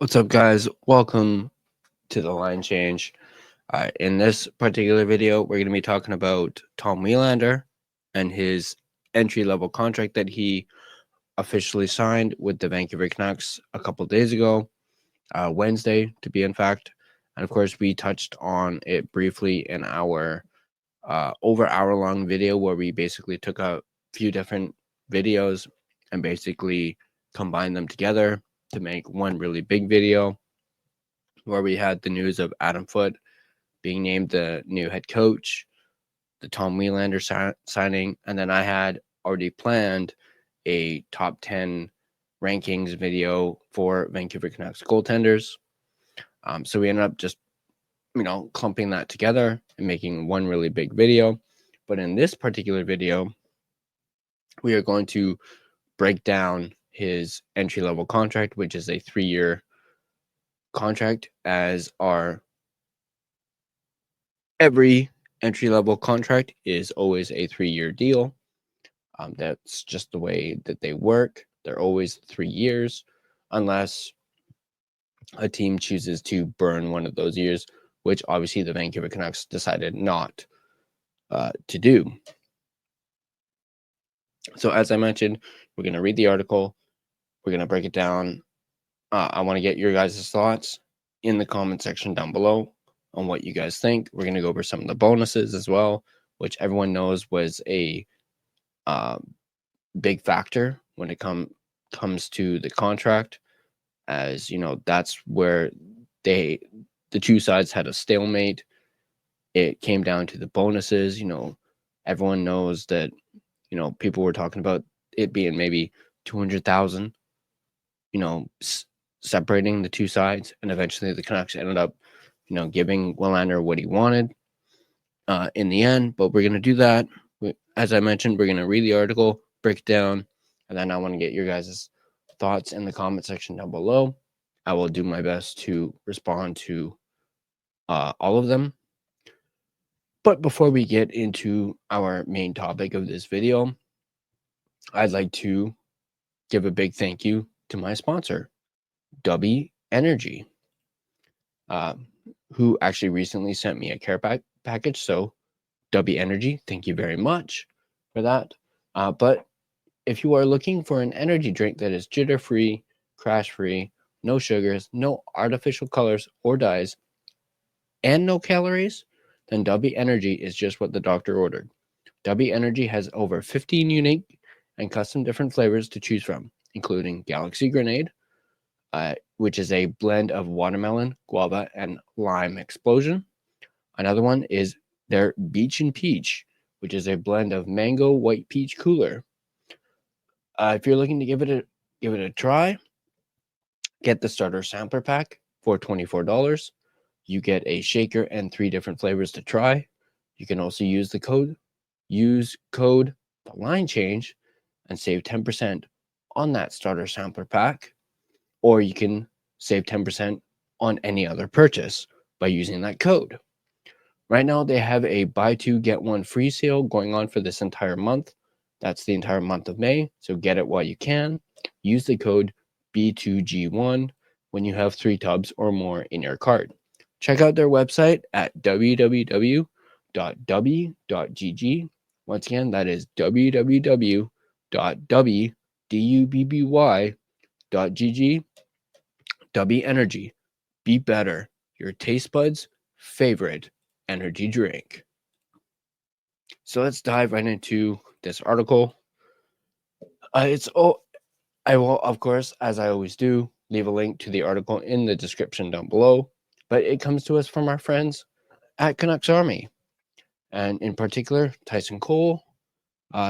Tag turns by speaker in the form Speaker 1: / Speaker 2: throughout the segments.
Speaker 1: What's up, guys? Welcome to the line change. In this particular video, we're going to be talking about Tom Willander and his entry-level contract that he officially signed with the Vancouver Canucks a couple days ago, Wednesday to be in fact. And of course, we touched on it briefly in our over hour-long video where we basically took a few different videos and basically combined them together to make one really big video where we had the news of Adam Foote being named the new head coach, the Tom Willander signing, and then I had already planned a top 10 rankings video for Vancouver Canucks goaltenders. So we ended up just, clumping that together and making one really big video. But in this particular video, we are going to break down his entry-level contract, which is a 3-year contract, as our every entry-level contract is always a 3-year deal. That's just the way that they work. They're always 3 years, unless a team chooses to burn one of those years, which obviously the Vancouver Canucks decided not to do. So as I mentioned, we're going to read the article. We're going to break it down. I want to get your guys' thoughts in the comment section down below on what you guys think. We're going to go over some of the bonuses as well, which everyone knows was a big factor when it comes to the contract, as you know, that's where the two sides had a stalemate. It came down to the bonuses. Everyone knows that, people were talking about it being maybe 200,000, separating the two sides, and eventually the Canucks ended up, giving Willander what he wanted in the end. But we're going to do that. As I mentioned, we're going to read the article, break it down, and then I want to get your guys' thoughts in the comment section down below. I will do my best to respond to all of them. But before we get into our main topic of this video, I'd like to give a big thank you to my sponsor, Uppbeat Energy, who actually recently sent me a care package. So Uppbeat Energy, thank you very much for that. But if you are looking for an energy drink that is jitter-free, crash-free, no sugars, no artificial colors or dyes, and no calories, then Uppbeat Energy is just what the doctor ordered. Uppbeat Energy has over 15 unique and custom different flavors to choose from, including Galaxy Grenade, which is a blend of watermelon, guava, and lime explosion. Another one is their Beach and Peach, which is a blend of mango, white peach cooler. If you're looking to give it a try, get the starter sampler pack for $24. You get a shaker and 3 different flavors to try. You can also use code the line change and save 10% on that starter sampler pack, or you can save 10% on any other purchase by using that code. Right now they have a buy 2 get 1 free sale going on for this entire month. That's the entire month of May, so get it while you can. Use the code B2G1 when you have 3 tubs or more in your cart. Check out their website at www.uppbeat.gg. Once again, that is www.uppbeat.gg. Uppbeat Energy. Be better. Your taste buds' favorite energy drink. So let's dive right into this article. I will, of course, as I always do, leave a link to the article in the description down below. But it comes to us from our friends at Canucks Army, and in particular, Tyson Cole.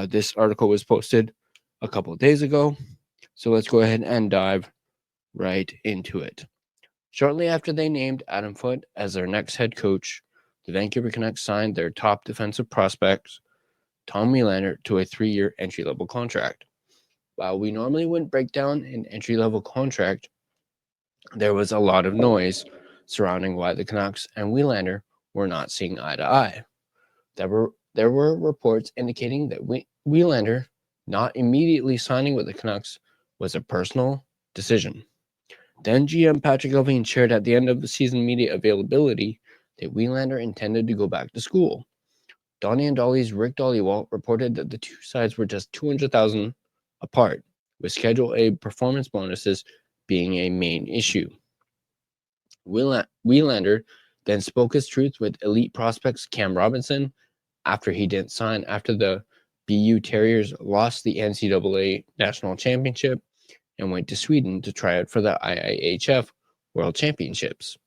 Speaker 1: This article was posted a couple of days ago, so let's go ahead and dive right into it. Shortly after they named Adam Foote as their next head coach, the Vancouver Canucks signed their top defensive prospect, Tom Willander, to a 3-year entry-level contract. While we normally wouldn't break down an entry-level contract, there was a lot of noise surrounding why the Canucks and Willander were not seeing eye to eye. There were reports indicating that Willander not immediately signing with the Canucks was a personal decision. Then GM Patrick Levine shared at the end of the season media availability that Willander intended to go back to school. Donnie and Dolly's Rick Dollywall reported that the two sides were just $200,000 apart, with Schedule A performance bonuses being a main issue. Willander then spoke his truth with elite prospects Cam Robinson after he didn't sign after the BU Terriers lost the NCAA National Championship and went to Sweden to try out for the IIHF World Championships.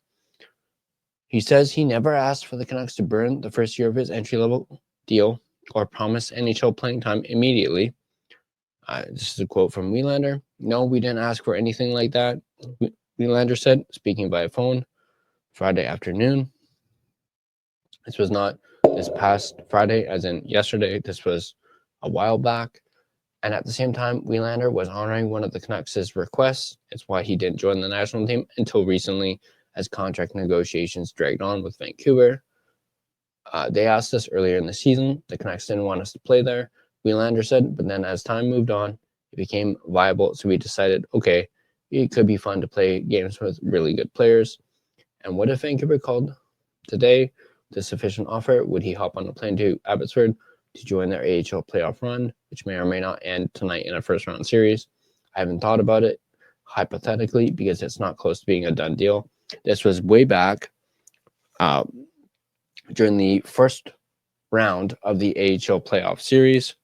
Speaker 1: He says he never asked for the Canucks to burn the first year of his entry-level deal or promise NHL playing time immediately. This is a quote from Willander. "No, we didn't ask for anything like that," Willander said, speaking by phone Friday afternoon. This was not this past Friday, as in yesterday. This was a while back. And at the same time, Willander was honoring one of the Canucks' requests. It's why he didn't join the national team until recently, as contract negotiations dragged on with Vancouver. They asked us earlier in the season. The Canucks didn't want us to play there, Willander said, but then as time moved on, it became viable. So we decided, okay, it could be fun to play games with really good players. And what if Vancouver called today with a sufficient offer? Would he hop on a plane to Abbotsford to join their AHL playoff run, which may or may not end tonight in a first-round series? I haven't thought about it, hypothetically, because it's not close to being a done deal. This was way back during the first round of the AHL playoff series.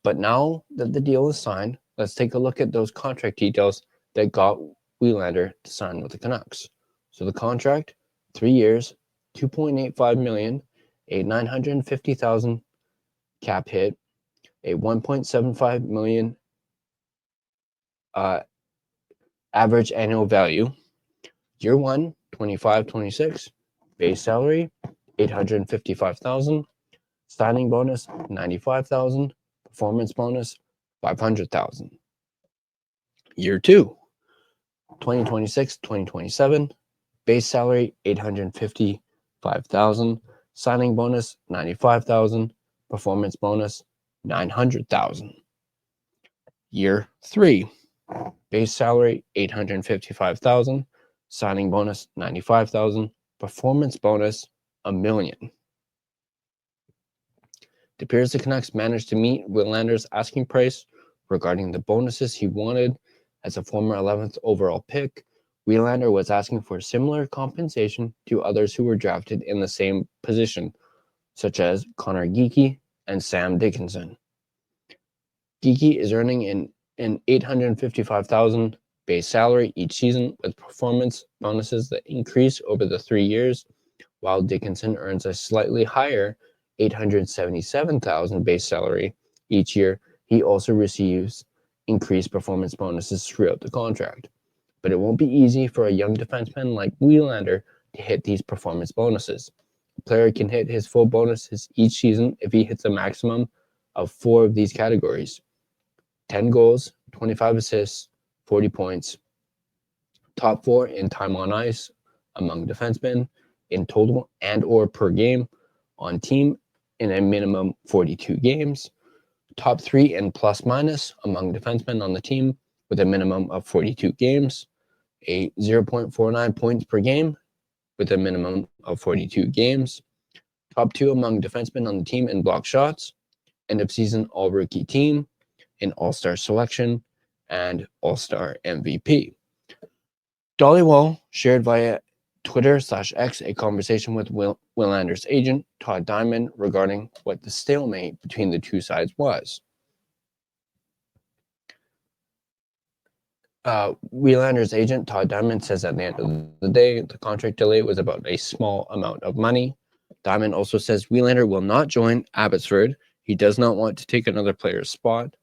Speaker 1: But now that the deal is signed, let's take a look at those contract details that got Willander to sign with the Canucks. So the contract, 3 years, $2.85 million, a $950,000 cap hit, a $1.75 million average annual value. Year one, 25-26, base salary, $855,000, signing bonus, $95,000, performance bonus, $500,000. Year two, 2026-2027, base salary, $855,000, signing bonus, $95,000, performance bonus, $900,000. Year three, base salary, $855,000, signing bonus, $95,000, performance bonus, $1 million. It appears the Canucks managed to meet Willander's asking price regarding the bonuses he wanted. As a former 11th overall pick, Willander was asking for similar compensation to others who were drafted in the same position, such as Connor Geekie and Sam Dickinson. Geekie is earning an $855,000 base salary each season with performance bonuses that increase over the 3 years, while Dickinson earns a slightly higher $877,000 base salary each year. He also receives increased performance bonuses throughout the contract. But it won't be easy for a young defenseman like Willander to hit these performance bonuses. A player can hit his full bonuses each season if he hits a maximum of 4 of these categories: 10 goals, 25 assists, 40 points, top 4 in time on ice among defensemen in total and or per game on team in a minimum 42 games, top 3 in plus minus among defensemen on the team with a minimum of 42 games, a 0.49 points per game with a minimum of 42 games, top 2 among defensemen on the team in block shots, end of season all rookie team, in all-star selection, and all-star MVP. Dollywall shared via Twitter/X a conversation with Willander's agent, Todd Diamond, regarding what the stalemate between the two sides was. Willander's agent, Todd Diamond, says at the end of the day, the contract delay was about a small amount of money. Diamond also says Willander will not join Abbotsford. He does not want to take another player's spot,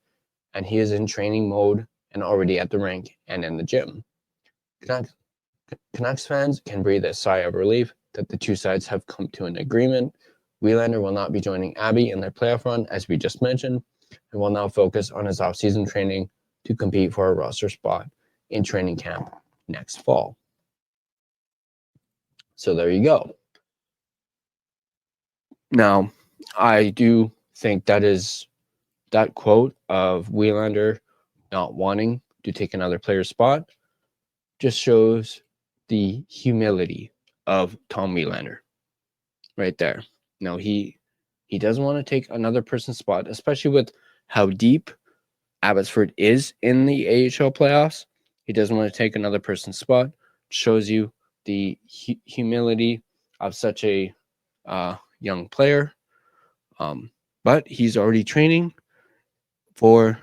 Speaker 1: and he is in training mode and already at the rink and in the gym. Canucks fans can breathe a sigh of relief that the two sides have come to an agreement. Willander will not be joining Abby in their playoff run, as we just mentioned, and will now focus on his off-season training to compete for a roster spot in training camp next fall. So there you go. Now, I do think that quote of Willander not wanting to take another player's spot just shows the humility of Tom Willander right there. No, he doesn't want to take another person's spot, especially with how deep Abbotsford is in the AHL playoffs. He doesn't want to take another person's spot. Shows you the humility of such a young player. But he's already training for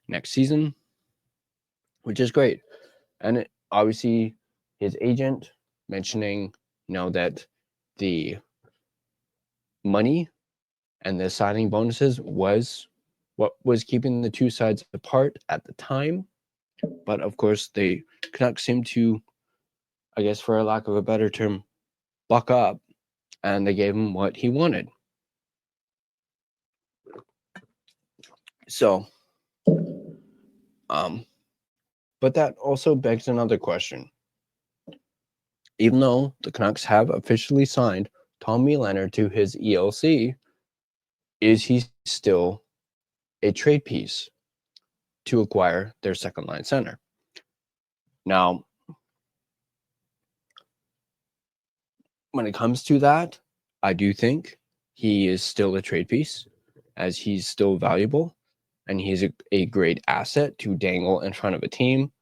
Speaker 1: next season, which is great. And obviously, his agent mentioning, that the money and the signing bonuses was what was keeping the two sides apart at the time. But of course, the Canucks seem to, I guess for a lack of a better term, buck up, and they gave him what he wanted. So, but that also begs another question. Even though the Canucks have officially signed Tom Willander to his ELC, is he still a trade piece to acquire their second line center? Now, when it comes to that, I do think he is still a trade piece, as he's still valuable, and he's a great asset to dangle in front of a team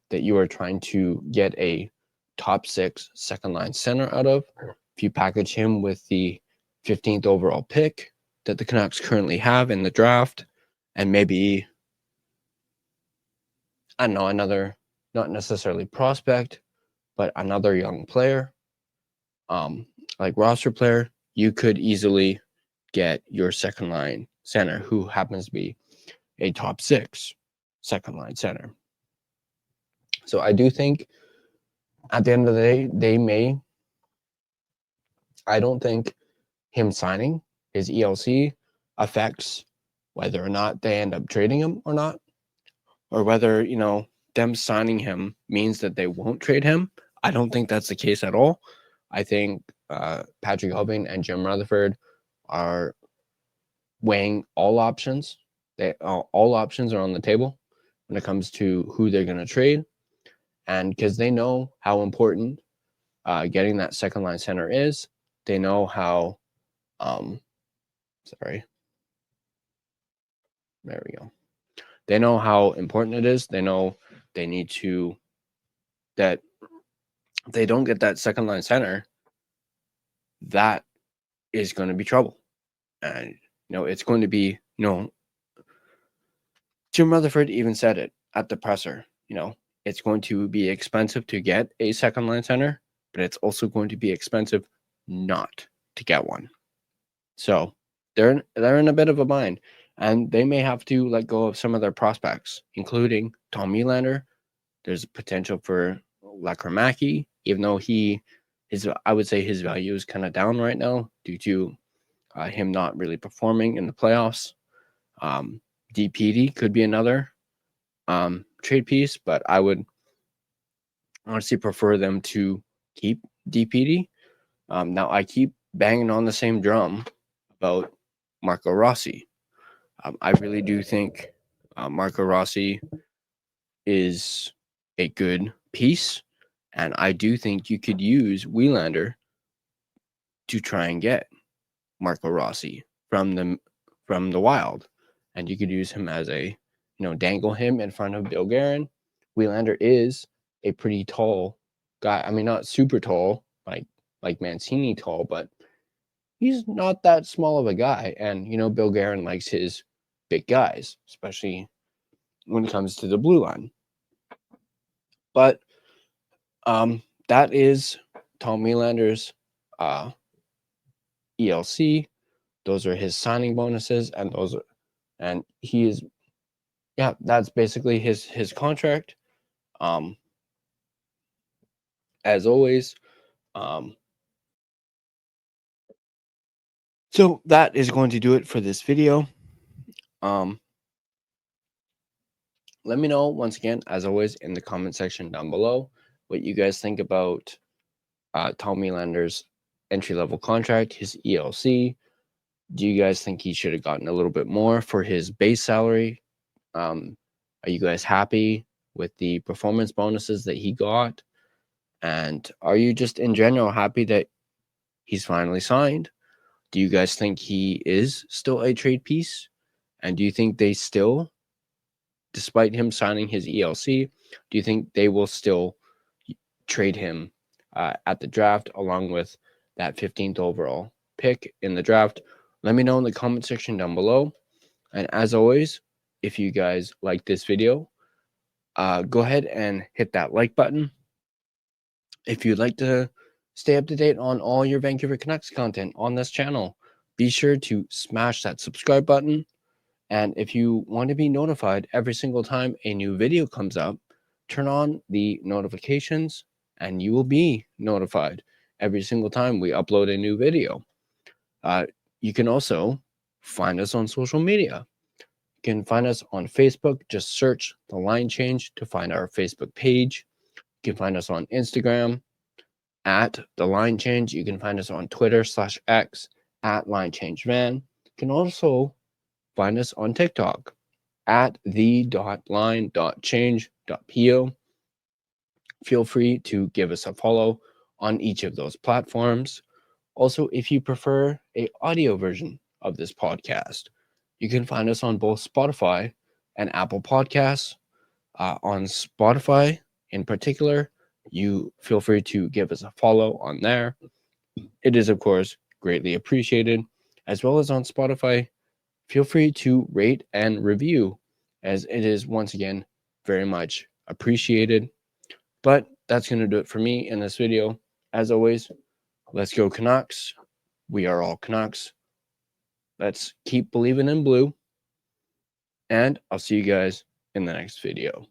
Speaker 1: that you are trying to get a top 6 second line center out of. If you package him with the 15th overall pick that the Canucks currently have in the draft, and maybe, I don't know, another, not necessarily prospect, but another young player, like roster player, you could easily get your second line center who happens to be a top 6 second line center. So I do think at the end of the day, I don't think him signing his ELC affects whether or not they end up trading him or not, or whether, them signing him means that they won't trade him. I don't think that's the case at all. I think Patrick Hoping and Jim Rutherford are weighing all options. All options are on the table when it comes to who they're going to trade. And because they know how important getting that second line center is, they know how, there we go. They know how important it is. They know they need to, that if they don't get that second line center, that is going to be trouble. And, it's going to be, Jim Rutherford even said it at the presser, it's going to be expensive to get a second line center, but it's also going to be expensive not to get one. So they're in a bit of a bind, and they may have to let go of some of their prospects, including Tom Willander. There's potential for Lekramaki, even though I would say his value is kind of down right now due to him not really performing in the playoffs. DPD could be another trade piece, but I would honestly prefer them to keep DPD. Now, I keep banging on the same drum about Marco Rossi. I really do think Marco Rossi is a good piece, and I do think you could use Willander to try and get Marco Rossi from the Wild, and you could use him as a, dangle him in front of Bill Guerin. Willander is a pretty tall guy. I mean, not super tall, like Mancini tall, but he's not that small of a guy. And, Bill Guerin likes his big guys, especially when it comes to the blue line. But that is Tom Willander's ELC. Those are his signing bonuses, and he is, that's basically his contract. As always, so that is going to do it for this video. Let me know once again, as always, in the comment section down below what you guys think about Tom Willander's entry-level contract, his ELC. Do you guys think he should have gotten a little bit more for his base salary? Are you guys happy with the performance bonuses that he got? And are you just in general happy that he's finally signed? Do you guys think he is still a trade piece? And do you think they still, despite him signing his ELC, do you think they will still trade him at the draft along with that 15th overall pick in the draft? Let me know in the comment section down below. And as always, if you guys like this video, go ahead and hit that like button. If you'd like to stay up to date on all your Vancouver Canucks content on this channel, be sure to smash that subscribe button. And if you want to be notified every single time a new video comes up, turn on the notifications and you will be notified every single time we upload a new video. You can also find us on social media. You can find us on Facebook. Just search The Line Change to find our Facebook page. You can find us on Instagram at The Line Change. You can find us on Twitter/X at LineChangeVan. You can also find us on TikTok at the.line.change.po. Feel free to give us a follow on each of those platforms. Also, if you prefer an audio version of this podcast, you can find us on both Spotify and Apple Podcasts. On Spotify in particular, you feel free to give us a follow on there. It is, of course, greatly appreciated. As well as on Spotify, feel free to rate and review, as it is, once again, very much appreciated. But that's going to do it for me in this video. As always, let's go Canucks. We are all Canucks. Let's keep believing in blue. And I'll see you guys in the next video.